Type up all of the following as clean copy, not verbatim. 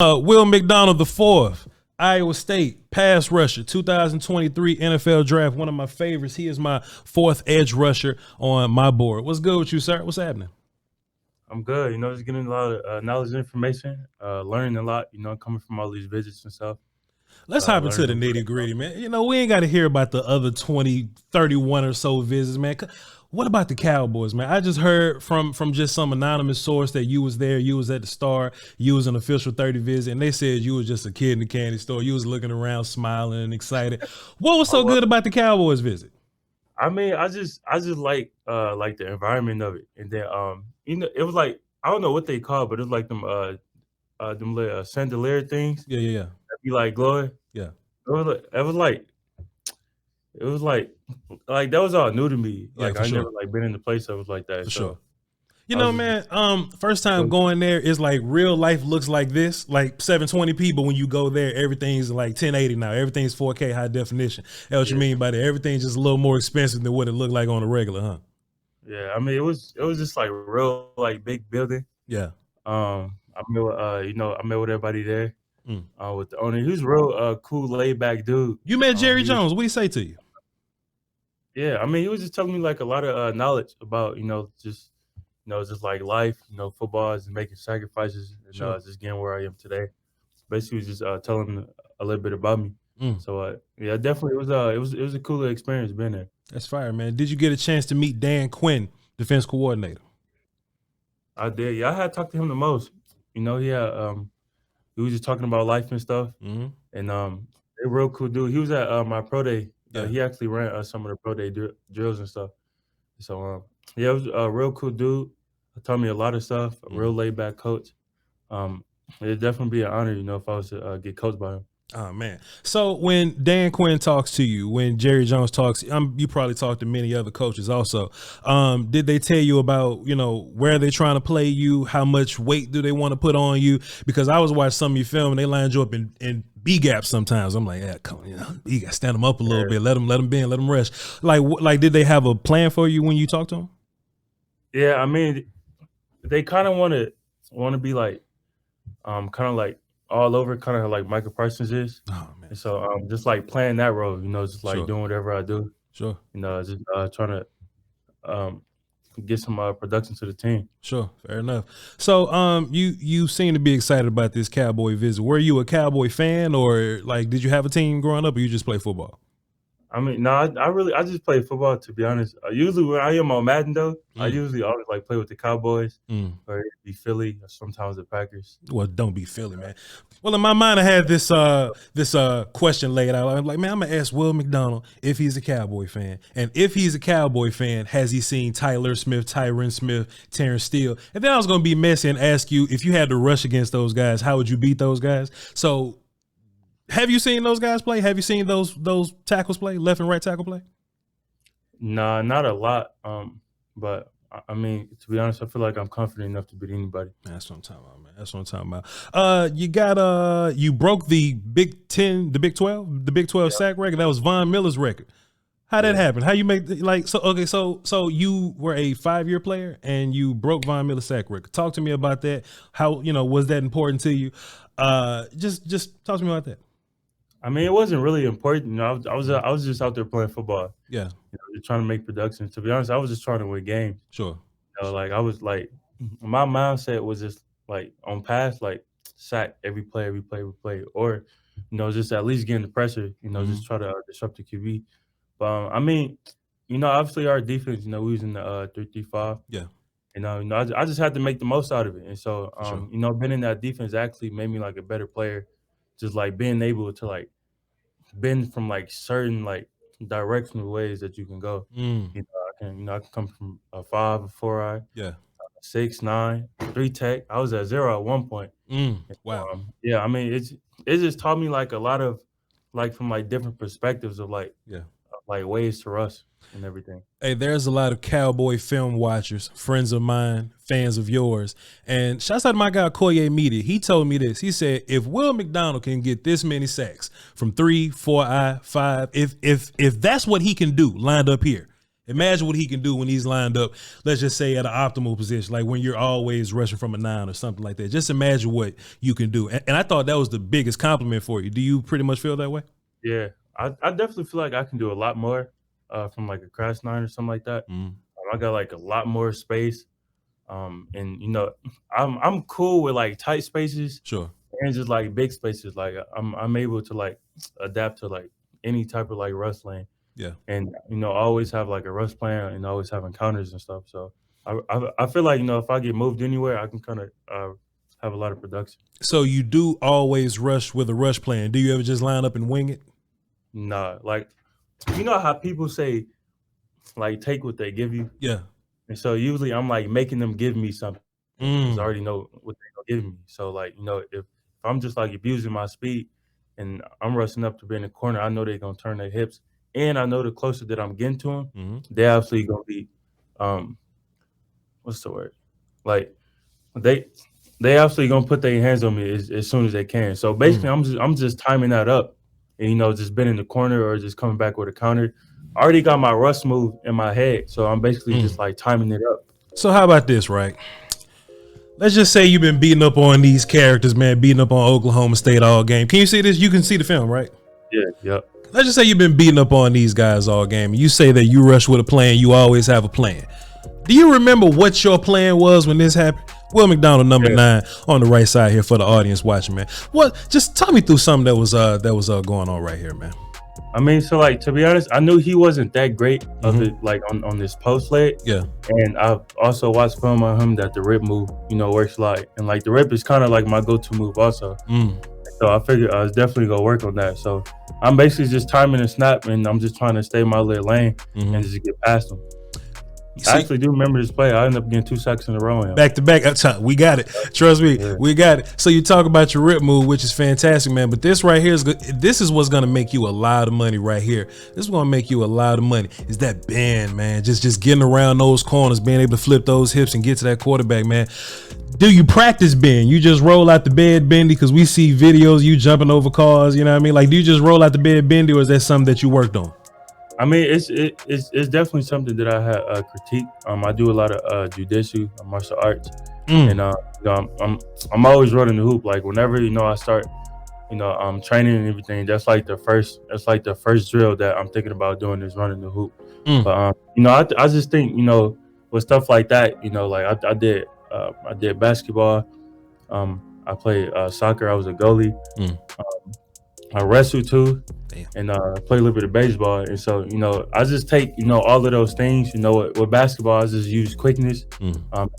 Will McDonald IV, Iowa State, pass rusher, 2023 NFL draft, one of my favorites. He is my fourth edge rusher on my board. What's good with you, sir? What's happening? I'm good. Just getting a lot of knowledge and information, learning a lot, coming from all these visits and stuff. Let's hop into the nitty gritty, man. We ain't got to hear about the other 20, 31 or so visits, man. What about the Cowboys, man? I just heard from just some anonymous source that you was there, you was at the Star, you was an official 30 visit, and they said you was just a kid in the candy store. You was looking around, smiling and excited. What was so good about the Cowboys visit? I mean, I just like the environment of it, and then it was like, I don't know what they call it, but it was like them little chandelier things. Yeah. That be like glowing. Yeah. It was like that was all new to me. Yeah, I never been in a place that was like that. For sure. Man, first time going there is like real life looks like this, like 720p, but when you go there, everything's like 1080 now. Everything's 4K high definition. That's what you mean by that. Everything's just a little more expensive than what it looked like on a regular, huh? Yeah, I mean it was just like real big building. Yeah. I met with everybody there. With the owner. He was real cool, laid back dude. You met Jerry Jones. What did he say to you? Yeah, I mean, he was just telling me like a lot of knowledge about, just like life, football and making sacrifices and just getting where I am today. Basically, he was just telling a little bit about me. So yeah, definitely it was a cooler experience being there. That's fire, man. Did you get a chance to meet Dan Quinn, defense coordinator? I did. Yeah, I had talked to him the most. He was just talking about life and stuff. And a real cool dude. He was at my pro day. He actually ran some of the pro day drills and stuff. So it was a real cool dude. He taught me a lot of stuff. A real laid back coach. It'd definitely be an honor, if I was to get coached by him. Oh man! So when Dan Quinn talks to you, when Jerry Jones talks, you probably talked to many other coaches also. Did they tell you about where they're trying to play you? How much weight do they want to put on you? Because I was watching some of your film and they lined you up in B gaps sometimes. I'm like, yeah, come on, you got to stand them up a little bit, let them bend, let them rush. Like, did they have a plan for you when you talked to them? Yeah, I mean, they kind of want to be like, kind of like all over, kind of like Michael Parsons is. Oh man! And so just like playing that role, just like doing whatever I do. Sure. Just trying to get some production to the team. Sure, fair enough. So you seem to be excited about this Cowboy visit. Were you a Cowboy fan, or like did you have a team growing up, or you just play football? I mean, no, I just play football, to be honest. Usually when I am on Madden though, I usually always play with the Cowboys or it'd be Philly or sometimes the Packers. Well, don't be Philly, man. Well, in my mind, I had this question laid out. I'm like, man, I'm gonna ask Will McDonald if he's a Cowboy fan, and if he's a Cowboy fan, has he seen Tyler Smith, Tyron Smith, Terrence Steele? And then I was gonna be messy and ask you if you had to rush against those guys, how would you beat those guys? So, have you seen those guys play? Have you seen those tackles play, left and right tackle play? Nah, not a lot. But I mean, to be honest, I feel like I'm confident enough to beat anybody. That's what I'm talking about, man. That's what I'm talking about. You broke the Big 10, the Big 12, sack record. That was Von Miller's record. How'd that happen? How you make so you were a 5-year player and you broke Von Miller's sack record. Talk to me about that. How, was that important to you? Just talk to me about that. I mean, it wasn't really important. I was just out there playing football. Yeah. Just trying to make productions. To be honest, I was just trying to win games. Sure. I was like, my mindset was just like on pass, like sack every play, or just at least getting the pressure. Just try to disrupt the QB. But I mean, obviously our defense. We was in the 3-3-5. Yeah. I just had to make the most out of it. And so, being in that defense actually made me like a better player. Just like being able to like bend from like certain like directional ways that you can go. I can come from a 5, a 4-eye, 6, 9, 3 tech. I was at 0 at one point. Wow. I mean, it just taught me like a lot of like from like different perspectives of like ways to rush and everything. Hey, there's a lot of Cowboy film watchers, friends of mine, fans of yours. And shouts out to my guy, Koye Media. He told me this. He said, if Will McDonald can get this many sacks from 3, 4-eye, 5, if that's what he can do lined up here, Imagine what he can do when he's lined up, let's just say at an optimal position, like when you're always rushing from a 9 or something like that. Just imagine what you can do. And I thought that was the biggest compliment for you. Do you pretty much feel that way? Yeah, I definitely feel like I can do a lot more from like a crash 9 or something like that. I got like a lot more space. And you know, I'm cool with like tight spaces. Sure. And just like big spaces. Like I'm able to like adapt to like any type of like rush lane. Yeah. And you know, always have like a rush plan and always have encounters and stuff. So I feel like, you know, if I get moved anywhere, I can kind of have a lot of production. So you do always rush with a rush plan. Do you ever just line up and wing it? Nah, like, you know how people say like take what they give you? Yeah. And so usually I'm like making them give me something because I already know what they're gonna give me. So like, you know, if I'm just like abusing my speed and I'm rushing up to be in the corner, I know they're gonna turn their hips, and I know the closer that I'm getting to them, they're absolutely gonna be, what's the word? Like they absolutely gonna put their hands on me as soon as they can. So basically, I'm just timing that up, and you know, just being in the corner or just coming back with a counter. I already got my rush move in my head, so I'm basically just like timing it up. So how about this, right? Let's just say you've been beating up on these characters, man, beating up on Oklahoma State all game. Can you see this? You can see the film, right? Yeah, yep. Let's just say you've been beating up on these guys all game. You say that you rush with a plan. You always have a plan. Do you remember what your plan was when this happened? Will McDonald, number 9, on the right side here for the audience watching, man. What? Just tell me through something that was going on right here, man. I mean, so like, to be honest, I knew he wasn't that great of it, like on this post leg. Yeah. And I've also watched film on him that the rip move, you know, works a lot. And like the rip is kind of like my go-to move also. So I figured I was definitely gonna work on that. So I'm basically just timing a snap, and I'm just trying to stay in my little lane and just get past him. I actually do remember this play. I ended up getting 2 sacks in a row. Back to back. We got it. Trust me, we got it. So you talk about your rip move, which is fantastic, man. But this right here is good. This is what's gonna make you a lot of money right here. This is gonna make you a lot of money. Is that bend, man? Just getting around those corners, being able to flip those hips and get to that quarterback, man. Do you practice bend? You just roll out the bed bendy? Because we see videos you jumping over cars. You know what I mean? Like, do you just roll out the bed bendy, or is that something that you worked on? I mean, it's definitely something that I had critique. I do a lot of jiu-jitsu, martial arts, and you know, I'm always running the hoop. Like whenever, you know, I start, you know, training and everything, that's like the first drill that I'm thinking about doing is running the hoop. But you know, I just think, you know, with stuff like that, you know, like I did basketball, I played soccer. I was a goalie. I wrestle too. And play a little bit of baseball. And so, you know, I just take, you know, all of those things. You know, with basketball, I just use quickness,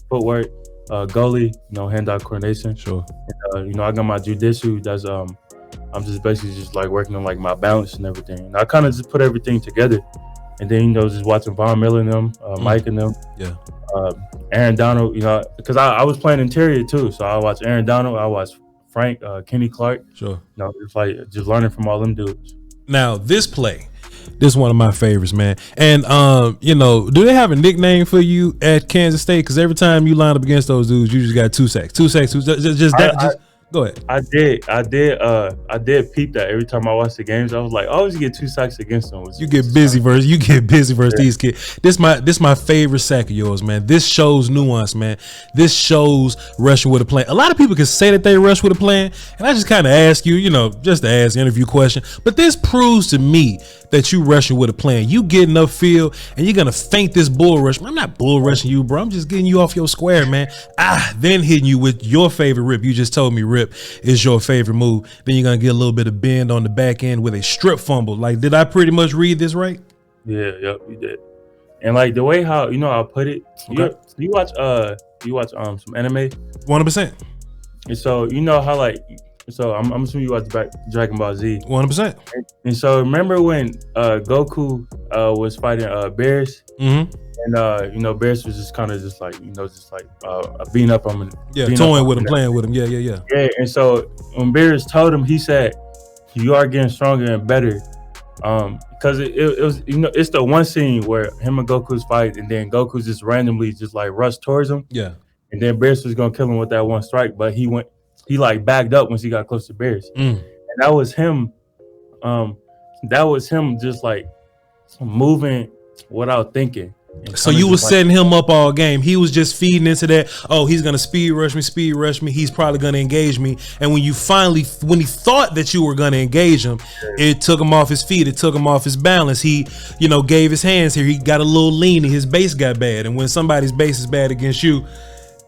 footwork, goalie, you know, hand-eye coordination. Sure. And, you know, I got my jiu-jitsu. That's I'm just basically just like working on like my balance and everything. And I kind of just put everything together. And then, you know, just watching Von Miller and them, Mike and them. Yeah. Aaron Donald, you know, because I was playing interior too. So I watched Aaron Donald. I watched Frank, Kenny Clark. Sure. You know, it's like just learning from all them dudes. Now, this play, this is one of my favorites, man. And, you know, do they have a nickname for you at Kansas State? Because every time you line up against those dudes, you just got 2 sacks. 2 sacks. Go ahead. I did peep that every time I watched the games. I was like, I always get 2 sacks against them. You get busy versus these kids. This my favorite sack of yours, man. This shows nuance, man. This shows rushing with a plan. A lot of people can say that they rush with a plan, and I just kind of ask you, you know, just to ask interview question. But this proves to me that you rushing with a plan. You getting upfield and you're gonna feint this bull rush. I'm not bull rushing you, bro. I'm just getting you off your square, man. Then hitting you with your favorite rip. You just told me rip is your favorite move. Then you're gonna get a little bit of bend on the back end with a strip fumble. Like, did I pretty much read this right? Yeah, yep, you did. And like the way how, you know, I put it. Okay. You watch some anime? 100%. And so you know how like, so I'm assuming you watch Dragon Ball Z. 100%. And so remember when Goku was fighting Beerus? And you know, Beerus was just kind of just like, you know, just like beating up on him. Yeah, toying with him, playing with him. Yeah. Yeah, and so when Beerus told him, he said, "You are getting stronger and better." Because it was, you know, it's the one scene where him and Goku's fight, and then Goku just randomly just like rushed towards him. Yeah. And then Beerus was gonna kill him with that one strike, but he like backed up once he got close to Beerus. And that was him. Just like moving without thinking. So you was setting him up all game. He was just feeding into that. Oh, he's gonna speed rush me. He's probably gonna engage me. And when he thought that you were gonna engage him, it took him off his feet. It took him off his balance. He, gave his hands here. He got a little lean, and his base got bad. And when somebody's base is bad against you,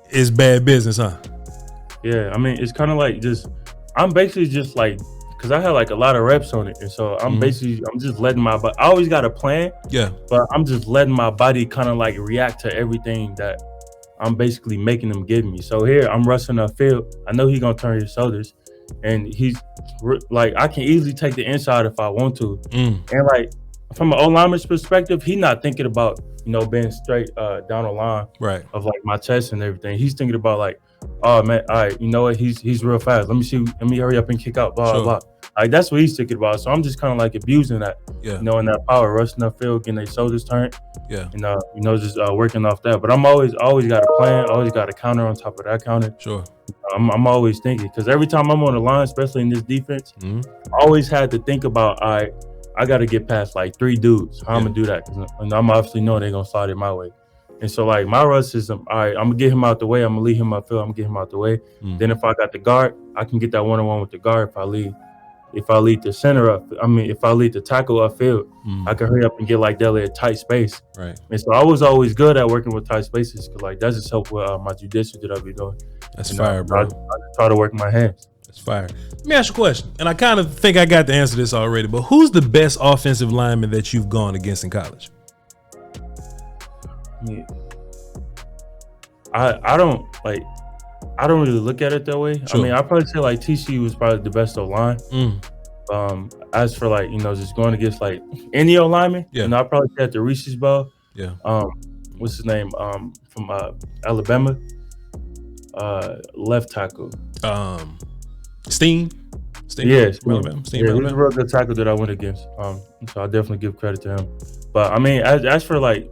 it's bad business, huh? Yeah, I mean, it's kind of like I'm basically just like, because I had like a lot of reps on it, and so I'm just letting my body. I always got a plan, but I'm just letting my body kind of like react to everything that I'm basically making him give me. So here I'm rushing upfield. I know he's gonna turn his shoulders, and he's like, I can easily take the inside if I want to. And like from an O-lineman's perspective, he's not thinking about being straight down the line of like my chest and everything. He's thinking about like, oh man, all right, you know what? He's real fast. Let me hurry up and kick out. Blah blah. Like that's what he's thinking about. So I'm just kind of like abusing that, in that power, rushing upfield, getting their shoulders turned, just working off that. But I'm always got a plan, always got a counter on top of that counter. I'm always thinking, because every time I'm on the line, especially in this defense, I always had to think about, all right, I got to get past like 3 dudes. How I'm gonna do that? Because I'm obviously knowing they're gonna slide it my way. And so like my rush system, all right, I'm gonna get him out the way. I'm gonna lead him upfield. I'm gonna get him out the way. Then if I got the guard, I can get that one-on-one with the guard. If I lead the center up, if I lead the tackle upfield, I can hurry up and get like that a tight space. And so I was always good at working with tight spaces, because like that just helped with my jiu-jitsu that I be doing. That's fire, bro. I just try to work my hands. That's fire. Let me ask you a question, and I kind of think I got the answer to this already, but who's the best offensive lineman that you've gone against in college? I don't really look at it that way. I mean, I'd probably say like TCU was probably the best O-line. As for like, just going against like any O-lineman, I'd probably say at the Reese's Bowl. What's his name? From Alabama. Left tackle. Steele. Yeah, he was a real good tackle that I went against. So I definitely give credit to him. But I mean, as for like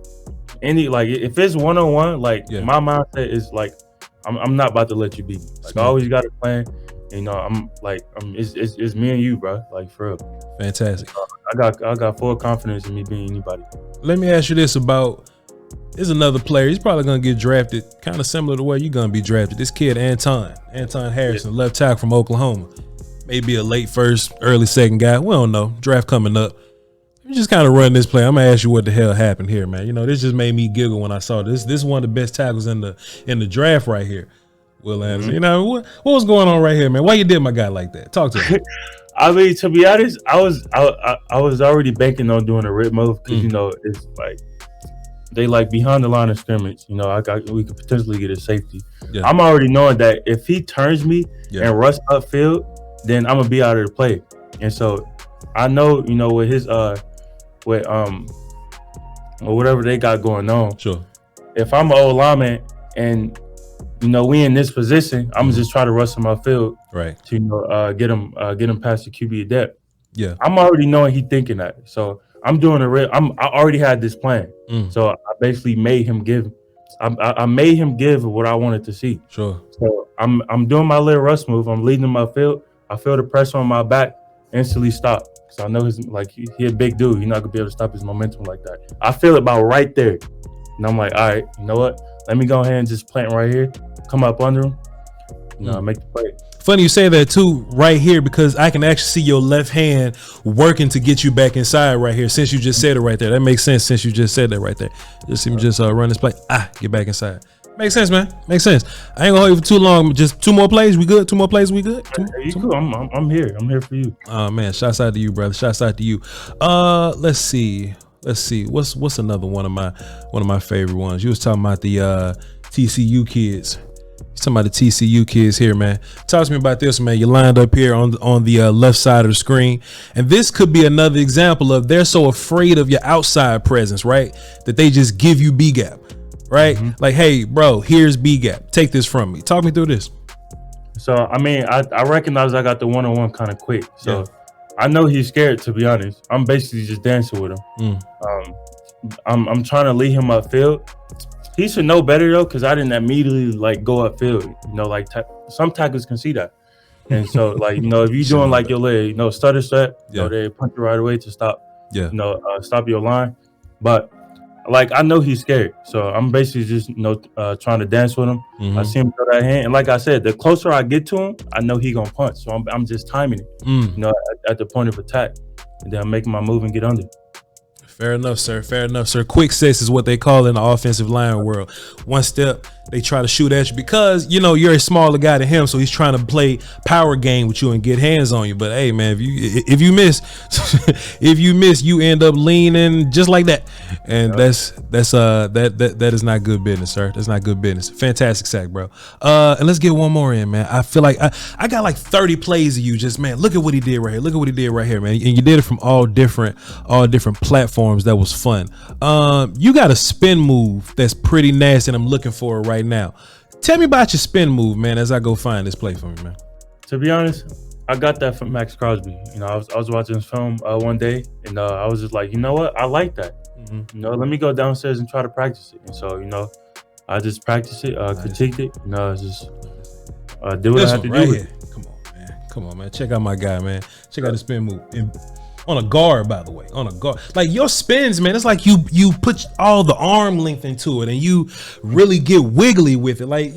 any, like if it's 1-on-1, like my mindset is like, I'm not about to let you beat me. Like I always got a plan. It's me and you, bro. Like for real. Fantastic. I got full confidence in me being anybody. Let me ask you this about. There's another player. He's probably gonna get drafted, kind of similar to where you're gonna be drafted. This kid, Anton Harrison, left tackle from Oklahoma. Maybe a late first, early second guy. We don't know. Draft coming up. You just kind of run this play. I'm gonna ask you what the hell happened here, man. This just made me giggle when I saw this. This is one of the best tackles in the draft right here. Will Anderson. What was going on right here, man? Why you did my guy like that? Talk to me. I mean, to be honest, I was already banking on doing a rip move, because it's like they like behind the line of scrimmage. We could potentially get a safety. I'm already knowing that if he turns me and rush upfield, then I'm gonna be out of the play. And so I know, with his with or whatever they got going on. If I'm an old lineman and we in this position, I'm just try to rush him upfield, to get him past the QB depth. I'm already knowing he thinking that, so I'm doing I already had this plan. So I basically made him give. I made him give what I wanted to see. So I'm doing my little rush move. I'm leading him upfield. I feel the pressure on my back, instantly stop. So I know he a big dude. He's not gonna be able to stop his momentum like that. I feel it about right there, and I'm like, all right, you know what? Let me go ahead and just plant right here. Come up under him. Make the play. Funny you say that too, right here, because I can actually see your left hand working to get you back inside right here. Since you just said it right there, that makes sense. Since you just said that right there, just see me run this play. Get back inside. Makes sense, man. Makes sense. I ain't gonna hold you for too long. Just 2 more plays. We good? 2 more plays. We good? You cool? I'm here. I'm here for you. Oh man, shouts out to you, brother. Shouts out to you. Let's see. What's another one of my favorite ones? You was talking about the TCU kids. Talking about the TCU kids here, man. Talk to me about this, man. You lined up here on the left side of the screen, and this could be another example of they're so afraid of your outside presence, right? That they just give you B gap, right? Like, hey, bro, here's B gap. Take this from me. Talk me through this. So, I mean, I recognize I got the 1-on-1 kind of quick. So, I know he's scared, to be honest. I'm basically just dancing with him. I'm trying to lead him upfield. He should know better though, because I didn't immediately go upfield. Some tackles can see that, and so if you're doing like your leg, stutter step, they punch you right away to stop, stop your line. But like I know he's scared, so I'm basically just trying to dance with him. I see him throw that hand, and like I said, the closer I get to him, I know he gonna punch. So I'm just timing it, at the point of attack, and then I'm making my move and get under. Fair enough, sir. Fair enough, sir. Quick six is what they call it in the offensive line world. One step, they try to shoot at you because, you're a smaller guy than him, so he's trying to play power game with you and get hands on you. But hey, man, if you miss, you end up leaning just like that, and that is not good business, sir. That's not good business. Fantastic sack, bro. And let's get one more in, man. I feel like I got like 30 plays of you. Just, man, look at what he did right here. Look at what he did right here, man. And you did it from all different platforms. That was fun. You got a spin move that's pretty nasty, and I'm looking for it right now. Tell me about your spin move, man, as I go find this play for me, man. To be honest, I got that from Max Crosby. I was watching this film one day, and I was just like, you know what? I like that. Let me go downstairs and try to practice it. And so, I just practiced it, critiqued it. Just do what I had to do with it. Come on, man. Check out my guy, man. Check out the spin move. On a guard, by the way, on a guard. Like your spins, man, it's like you put all the arm length into it and you really get wiggly with it. Like,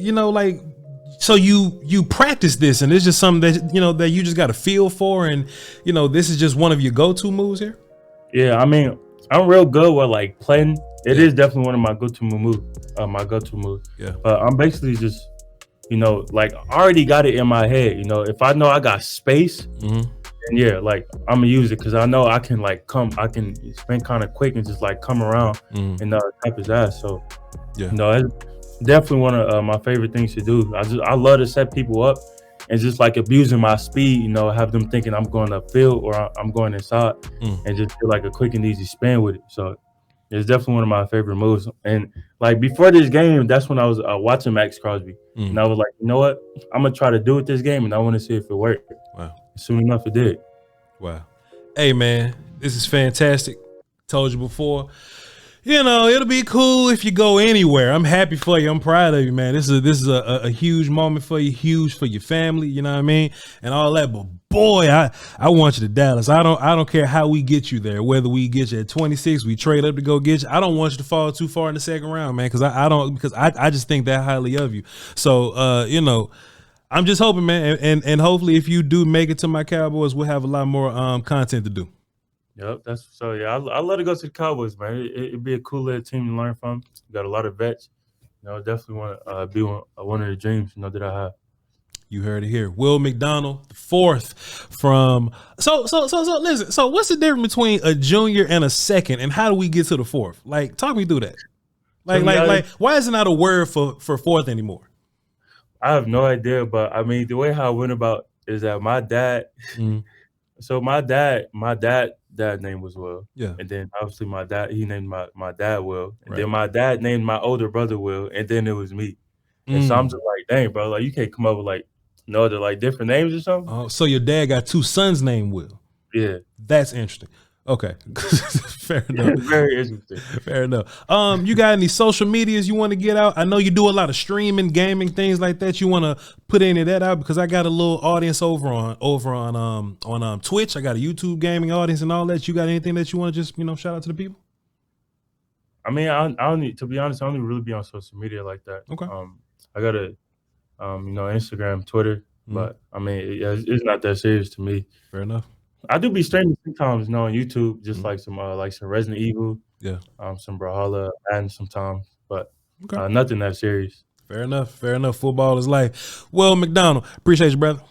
so you practice this, and it's just something that, that you just got a feel for, and, this is just one of your go-to moves here. Yeah, I mean, I'm real good with like playing. It is definitely one of my go-to moves. Yeah. But I'm basically just, like I already got it in my head. If I know I got space, and yeah, like I'm gonna use it because I know I can spin kind of quick and just like come around and tap his ass. So yeah, it's definitely one of my favorite things to do. I love to set people up and just like abusing my speed. Have them thinking I'm going upfield or I'm going inside, and just do like a quick and easy spin with it. So it's definitely one of my favorite moves. And like before this game, that's when I was watching Max Crosby, and I was like, you know what, I'm gonna try to do it this game, and I want to see if it worked. Wow. Soon enough, it did. Wow. Hey, man, this is fantastic. Told you before. It'll be cool if you go anywhere. I'm happy for you. I'm proud of you, man. This is a huge moment for you, huge for your family. You know what I mean, and all that. But boy, I want you to Dallas. I don't care how we get you there. Whether we get you at 26, we trade up to go get you. I don't want you to fall too far in the second round, man, because I just think that highly of you. So I'm just hoping, man, and hopefully if you do make it to my Cowboys, we'll have a lot more content to do. Yep, I love to go to the Cowboys, man. It'd be a cool little team to learn from. Got a lot of vets. Definitely want to be one of the dreams, that I have. You heard it here. Will McDonald IV from so listen. So what's the difference between a junior and a second, and how do we get to the fourth? Like, talk me through that. Like why isn't that a word for fourth anymore? I have no idea, but I mean, the way how I went about is that my dad. So my dad name was Will. Yeah. And then obviously my dad, he named my dad Will. And then my dad named my older brother Will. And then it was me. And so I'm just like, dang, bro, like you can't come up with like no other like different names or something. Oh, so your dad got two sons named Will. Yeah. That's interesting. Okay. Fair enough. Very interesting. Fair enough. You got any social medias you want to get out? I know you do a lot of streaming, gaming, things like that. You want to put any of that out? Because I got a little audience over on Twitch. I got a YouTube gaming audience and all that. You got anything that you want to just, shout out to the people? I mean, I don't need, to be honest, I don't really be on social media like that. Okay. I got a Instagram, Twitter, but I mean, it's not that serious to me. Fair enough. I do be streaming sometimes, on YouTube, just like some Resident Evil, some Brawlhalla, and sometimes, but nothing that serious. Fair enough. Football is life. Will McDonald, appreciate you, brother.